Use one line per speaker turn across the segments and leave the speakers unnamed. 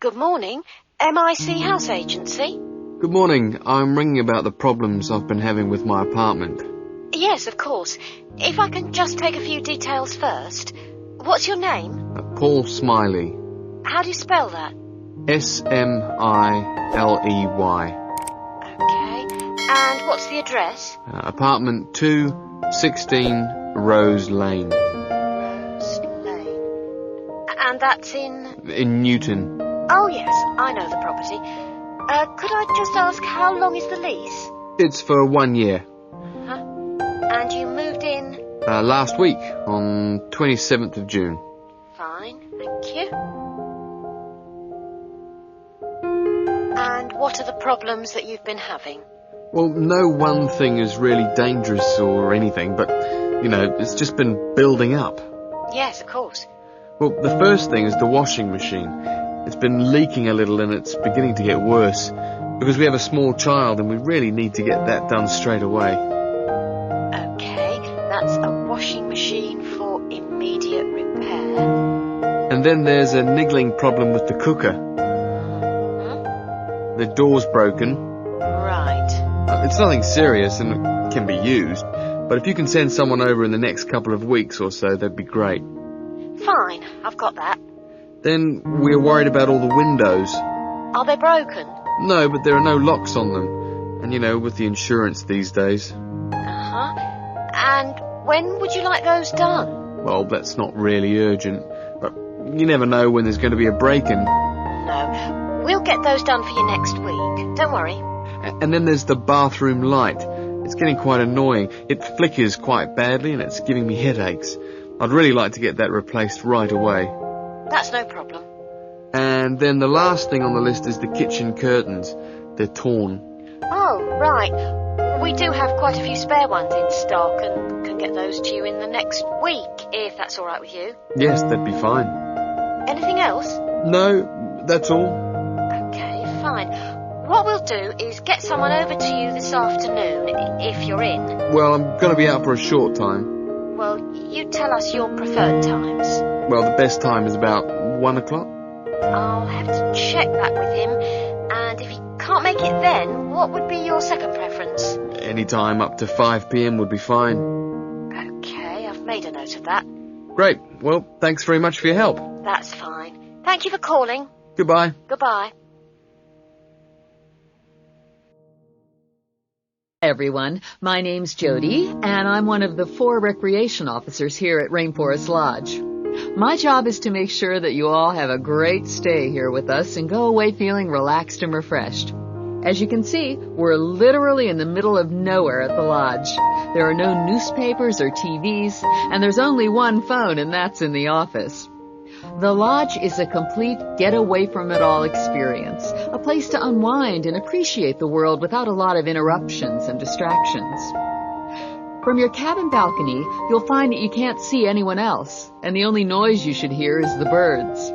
Good morning. MIC House Agency?
Good morning. I'm ringing about the problems I've been having with my apartment.
Yes, of course. If I can just take a few details first. What's your name?
Paul Smiley.
How do you spell that?
Smiley.
Okay. And what's the address?
Apartment 216 Rose Lane.
Rose Lane. And that's in?
In Newton.
Oh, yes. I know the property. Could I just ask, how long is the lease?
It's for 1 year.
Huh? And you moved in?
Last week, on 27th of June.
Fine, thank you. And what are the problems that you've been having?
Well, no one thing is really dangerous or anything, but, it's just been building up.
Yes, of course.
Well, the first thing is the washing machine. It's been leaking a little and it's beginning to get worse because we have a small child and we really need to get that done straight away.
Okay, that's a washing machine for immediate repair.
And then there's a niggling problem with the cooker. The door's broken.
Right.
It's nothing serious and it can be used, but if you can send someone over in the next couple of weeks or so, that'd be great.
Fine, I've got that.
Then we're worried about all the windows.
Are they broken?
No, but there are no locks on them. And with the insurance these days.
Uh-huh. And when would you like those done?
Well, that's not really urgent, but you never know when there's going to be a break-in.
No, we'll get those done for you next week. Don't worry.
And then there's the bathroom light. It's getting quite annoying. It flickers quite badly and it's giving me headaches. I'd really like to get that replaced right away.
That's no problem.
And then the last thing on the list is the kitchen curtains. They're torn.
Oh, right. We do have quite a few spare ones in stock and can get those to you in the next week, if that's all right with you.
Yes, that'd be fine.
Anything else?
No, that's all.
Okay, fine. What we'll do is get someone over to you this afternoon, if you're in.
Well, I'm going to be out for a short time.
Well, you tell us your preferred times.
Well, the best time is about 1 o'clock.
I'll have to check that with him. And if he can't make it then, what would be your second preference?
Any time up to 5 p.m. would be fine.
Okay, I've made a note of that.
Great. Well, thanks very much for your help.
That's fine. Thank you for calling.
Goodbye.
Goodbye.
Hi everyone, my name's Jody, and I'm one of the 4 recreation officers here at Rainforest Lodge. My job is to make sure that you all have a great stay here with us and go away feeling relaxed and refreshed. As you can see, we're literally in the middle of nowhere at the lodge. There are no newspapers or TVs, and there's only one phone, and that's in the office. The lodge is a complete get-away-from-it-all experience, a place to unwind and appreciate the world without a lot of interruptions and distractions. From your cabin balcony, you'll find that you can't see anyone else, and the only noise you should hear is the birds.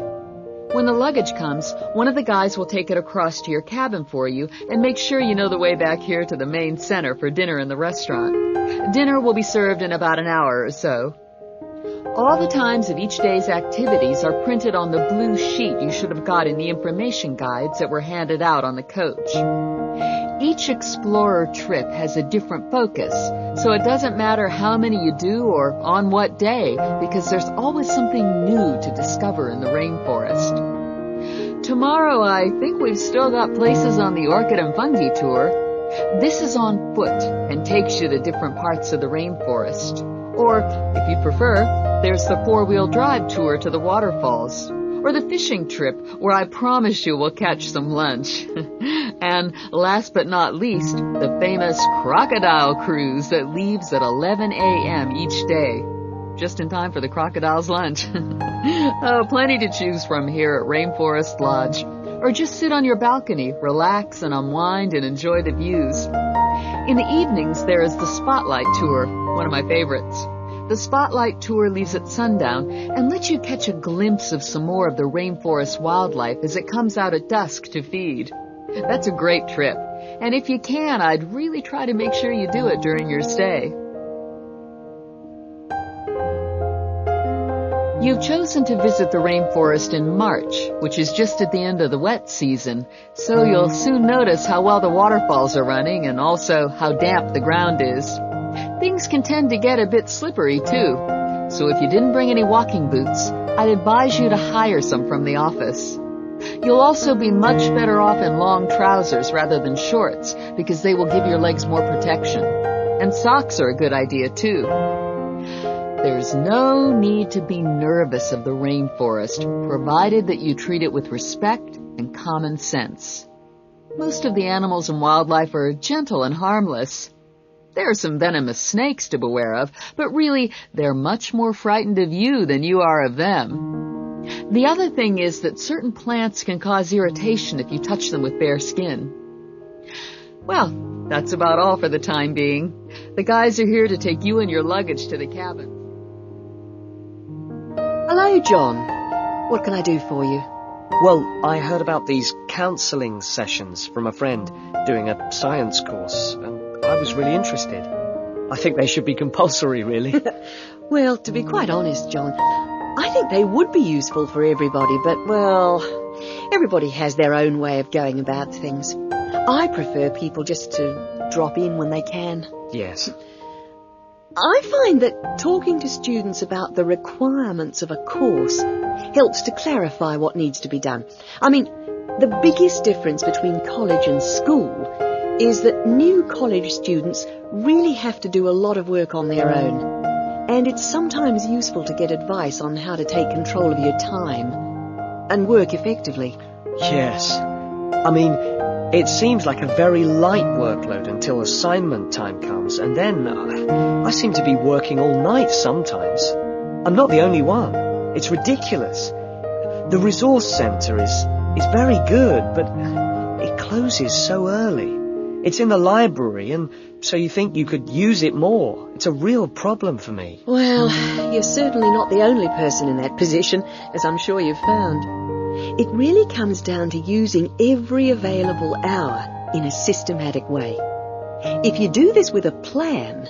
When the luggage comes, one of the guys will take it across to your cabin for you and make sure you know the way back here to the main center for dinner in the restaurant. Dinner will be served in about an hour or so. All the times of each day's activities are printed on the blue sheet you should have got in the information guides that were handed out on the coach. Each explorer trip has a different focus, so it doesn't matter how many you do or on what day, because there's always something new to discover in the rainforest. Tomorrow, I think we've still got places on the Orchid and Fungi tour. This is on foot and takes you to different parts of the rainforest. Or, if you prefer, there's the 4-wheel drive tour to the waterfalls, or the fishing trip where I promise you we'll catch some lunch. And last but not least, the famous crocodile cruise that leaves at 11 a.m. each day, just in time for the crocodile's lunch. Oh, plenty to choose from here at Rainforest Lodge. Or just sit on your balcony, relax and unwind and enjoy the views. In the evenings, there is the Spotlight Tour, one of my favorites. The Spotlight Tour leaves at sundown and lets you catch a glimpse of some more of the rainforest wildlife as it comes out at dusk to feed. That's a great trip, and if you can, I'd really try to make sure you do it during your stay. You've chosen to visit the rainforest in March, which is just at the end of the wet season, so you'll soon notice how well the waterfalls are running and also how damp the ground is. Things can tend to get a bit slippery too, so if you didn't bring any walking boots, I'd advise you to hire some from the office. You'll also be much better off in long trousers rather than shorts because they will give your legs more protection. And socks are a good idea too. There's no need to be nervous of the rainforest, provided that you treat it with respect and common sense. Most of the animals and wildlife are gentle and harmless. There are some venomous snakes to beware of, but really, they're much more frightened of you than you are of them. The other thing is that certain plants can cause irritation if you touch them with bare skin. Well, that's about all for the time being. The guys are here to take you and your luggage to the cabin.
Hello, John. What can I do for you?
Well, I heard about these counselling sessions from a friend doing a science course, and I was really interested. I think they should be compulsory, really.
Well, to be quite honest, John, I think they would be useful for everybody, but, well, everybody has their own way of going about things. I prefer people just to drop in when they can.
Yes.
I find that talking to students about the requirements of a course helps to clarify what needs to be done. I mean, the biggest difference between college and school is that new college students really have to do a lot of work on their own. And it's sometimes useful to get advice on how to take control of your time and work effectively.
Yes. I mean, it seems like a very light workload until assignment time comes, and then I seem to be working all night sometimes. I'm not the only one. It's ridiculous. The resource centre is very good, but it closes so early. It's in the library, and so you think you could use it more. It's a real problem for me.
Well, you're certainly not the only person in that position, as I'm sure you've found. It really comes down to using every available hour in a systematic way. If you do this with a plan,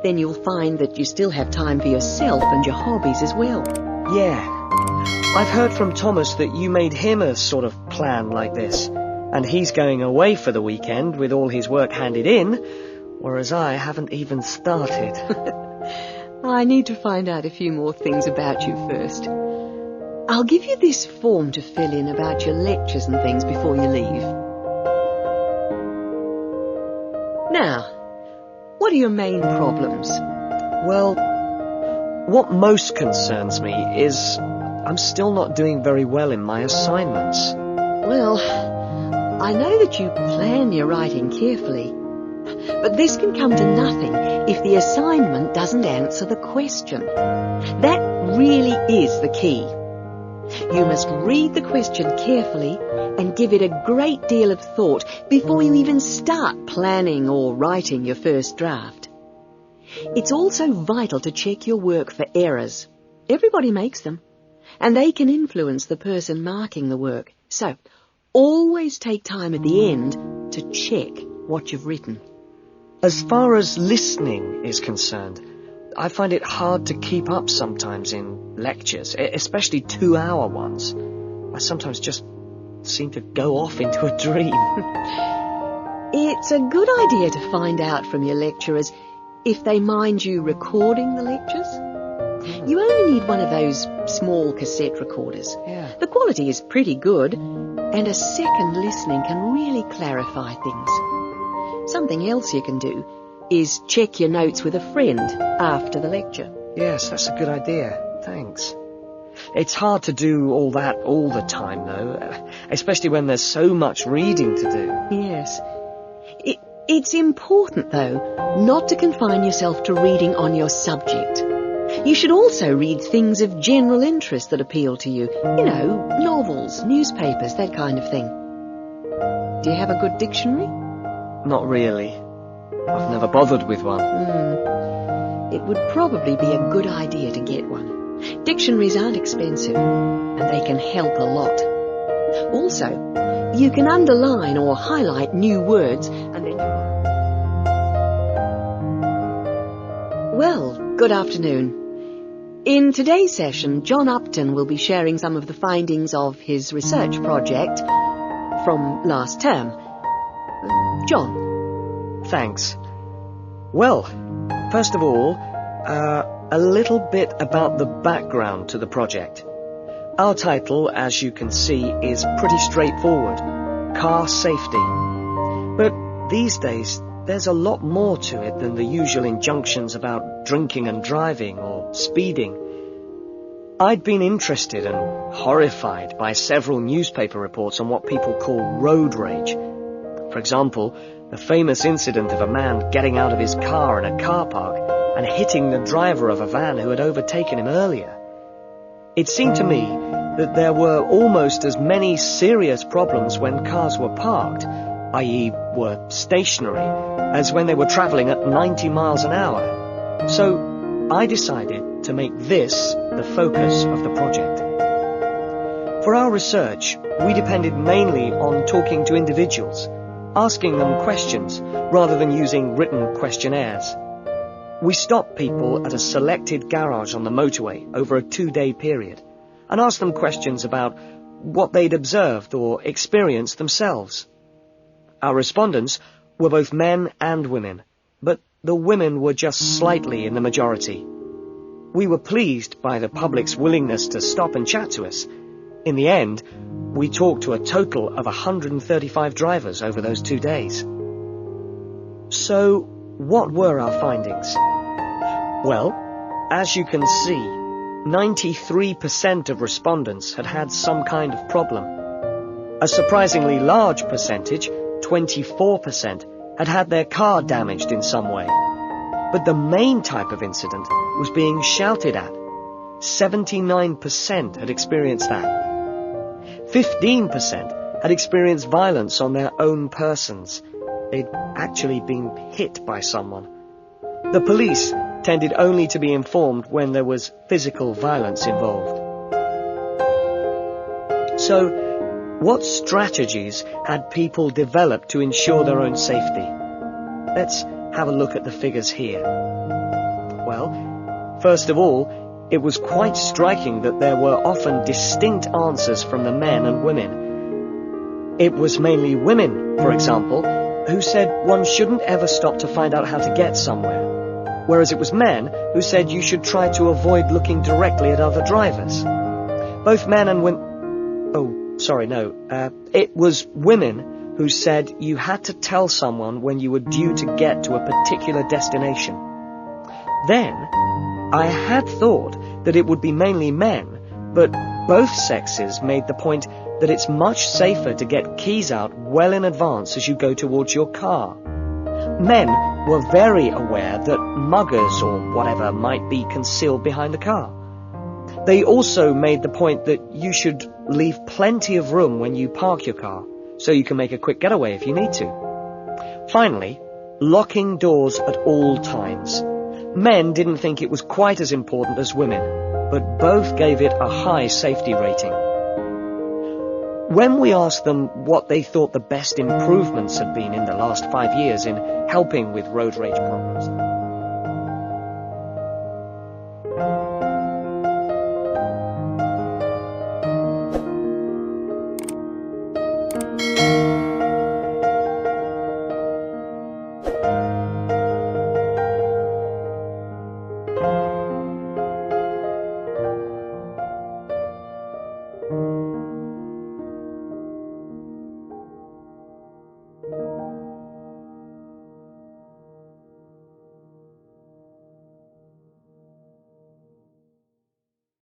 then you'll find that you still have time for yourself and your hobbies as well.
Yeah. I've heard from Thomas that you made him a sort of plan like this, and he's going away for the weekend with all his work handed in, whereas I haven't even started.
I need to find out a few more things about you first. I'll give you this form to fill in about your lectures and things before you leave. Now, what are your main problems?
Well, what most concerns me is I'm still not doing very well in my assignments.
Well, I know that you plan your writing carefully, but this can come to nothing if the assignment doesn't answer the question. That really is the key. You must read the question carefully and give it a great deal of thought before you even start planning or writing your first draft. It's also vital to check your work for errors. Everybody makes them, and they can influence the person marking the work. So, always take time at the end to check what you've written.
As far as listening is concerned, I find it hard to keep up sometimes in lectures, especially 2-hour ones. I sometimes just seem to go off into a dream.
It's a good idea to find out from your lecturers if they mind you recording the lectures. You only need one of those small cassette recorders.
Yeah.
The quality is pretty good, and a second listening can really clarify things. Something else you can do is check your notes with a friend after the lecture.
Yes, that's a good idea. Thanks. It's hard to do all that all the time, though, especially when there's so much reading to do.
Yes. It's important, though, not to confine yourself to reading on your subject. You should also read things of general interest that appeal to you. You know, novels, newspapers, that kind of thing. Do you have a good dictionary?
Not really. I've never bothered with one.
It would probably be a good idea to get one. Dictionaries aren't expensive, and they can help a lot. Also, you can underline or highlight new words, and then Well, good afternoon. In today's session, John Upton will be sharing some of the findings of his research project from last term. John.
Thanks. Well, first of all, a little bit about the background to the project. Our title, as you can see, is pretty straightforward. Car safety. But these days, there's a lot more to it than the usual injunctions about drinking and driving or speeding. I'd been interested and horrified by several newspaper reports on what people call road rage. For example, the famous incident of a man getting out of his car in a car park and hitting the driver of a van who had overtaken him earlier. It seemed to me that there were almost as many serious problems when cars were parked, i.e. were stationary, as when they were travelling at 90 miles an hour. So I decided to make this the focus of the project. For our research, we depended mainly on talking to individuals, asking them questions rather than using written questionnaires. We stopped people at a selected garage on the motorway over a 2-day period and asked them questions about what they'd observed or experienced themselves. Our respondents were both men and women, but the women were just slightly in the majority. We were pleased by the public's willingness to stop and chat to us. In the end, we talked to a total of 135 drivers over those 2 days. So, what were our findings? Well, as you can see, 93% of respondents had had some kind of problem. A surprisingly large percentage, 24%, had had their car damaged in some way. But the main type of incident was being shouted at. 79% had experienced that. 15% had experienced violence on their own persons. They'd actually been hit by someone. The police tended only to be informed when there was physical violence involved. So, what strategies had people developed to ensure their own safety? Let's have a look at the figures here. Well, first of all, it was quite striking that there were often distinct answers from the men and women. It was mainly women, for example, who said one shouldn't ever stop to find out how to get somewhere, whereas it was men who said you should try to avoid looking directly at other drivers. Both men and women... It was women who said you had to tell someone when you were due to get to a particular destination. Then, I had thought that it would be mainly men, but both sexes made the point that it's much safer to get keys out well in advance as you go towards your car. Men were very aware that muggers or whatever might be concealed behind the car. They also made the point that you should leave plenty of room when you park your car, so you can make a quick getaway if you need to. Finally, locking doors at all times. Men didn't think it was quite as important as women, but both gave it a high safety rating. When we asked them what they thought the best improvements had been in the last 5 years in helping with road rage problems,